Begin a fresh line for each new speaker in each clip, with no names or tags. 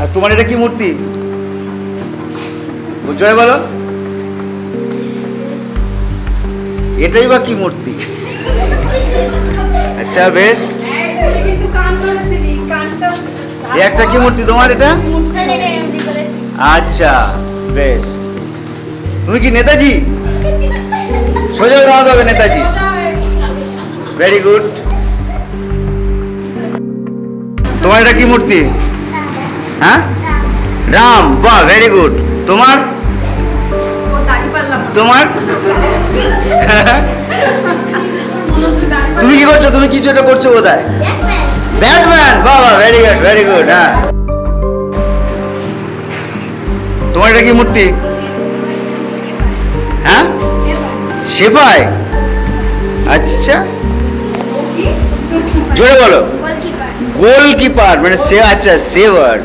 আর তোমার এটা কি মূর্তি? জয় বলো। এটাই বা কি মূর্তি? আচ্ছা বেশ। একটা কি মূর্তি তোমার এটা? আচ্ছা বেশ। তুমি কি নেতাজি? সোজা দাঁড়াতে হবে নেতাজি। Very good. তোমার এটা কি মূর্তি? হ্যাঁ রাম। বাহ ভেরি গুড। তোমার তোমার তুমি কি করছো? তুমি কিছু একটা করছো বোধহয়। ব্যাটম্যান। বাহ বাহ ভেরি গুড ভেরি গুড। হ্যাঁ তোমার এটা কি মূর্তি? হ্যাঁ সেপাই। আচ্ছা জোরে বলো। গোলকিপার মানে সে। আচ্ছা সেভার।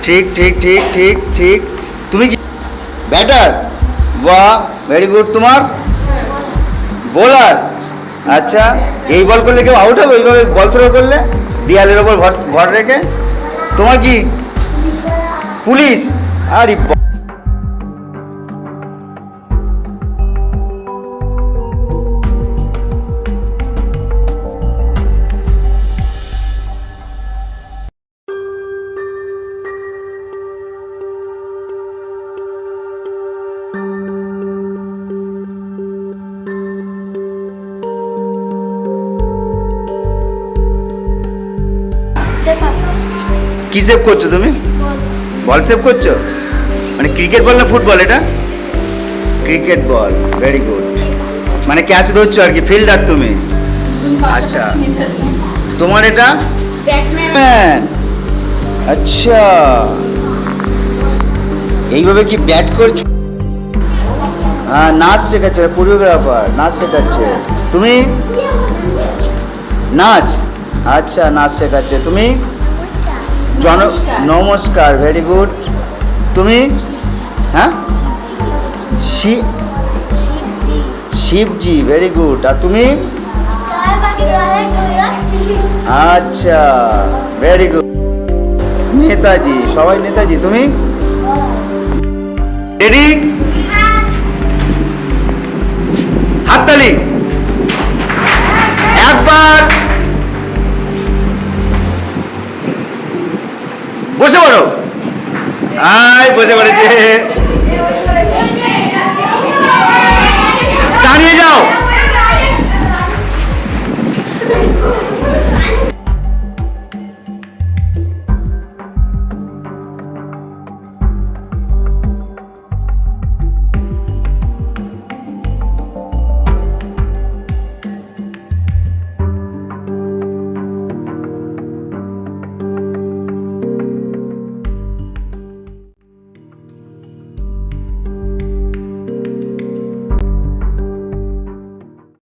ঠিক ঠিক ঠিক ঠিক ঠিক। তুমি কি ব্যাটার? বাহ ভেরি গুড। তোমার বোলার। আচ্ছা এই বল করলে কেউ আউট হবে? ওইভাবে বল থ্রো করলে দেয়ালের ওপর ভর রেখে? তোমার কি পুলিশ? আরে কি সেভ করছো তুমি? বল সেভ করছো? মানে ক্রিকেট বল না ফুটবল এটা? Cricket ball. Very good. মানে ক্যাচ ধরছো আর কি, ফিল্ডার তুমি। আচ্ছা তোমার এটা ব্যাটম্যান। আচ্ছা এইভাবে কি ব্যাট করছো? হ্যাঁ নাচ শেখাচ্ছে, কোরিওগ্রাফার নাচ শেখাচ্ছে। তুমি নাচ? আচ্ছা নাচ শেখাচ্ছে। তুমি নমস্কার ভেরি গুড। তুমি হ্যাঁ শিবজি ভেরি গুড। আর তুমি? আচ্ছা ভেরি গুড। নেতাজি। সবাই নেতাজি। তুমি রেডি? হাততালি একবার। বসে পড়ো। আয় বসে পড়েছে। দাঁড়িয়ে যাও।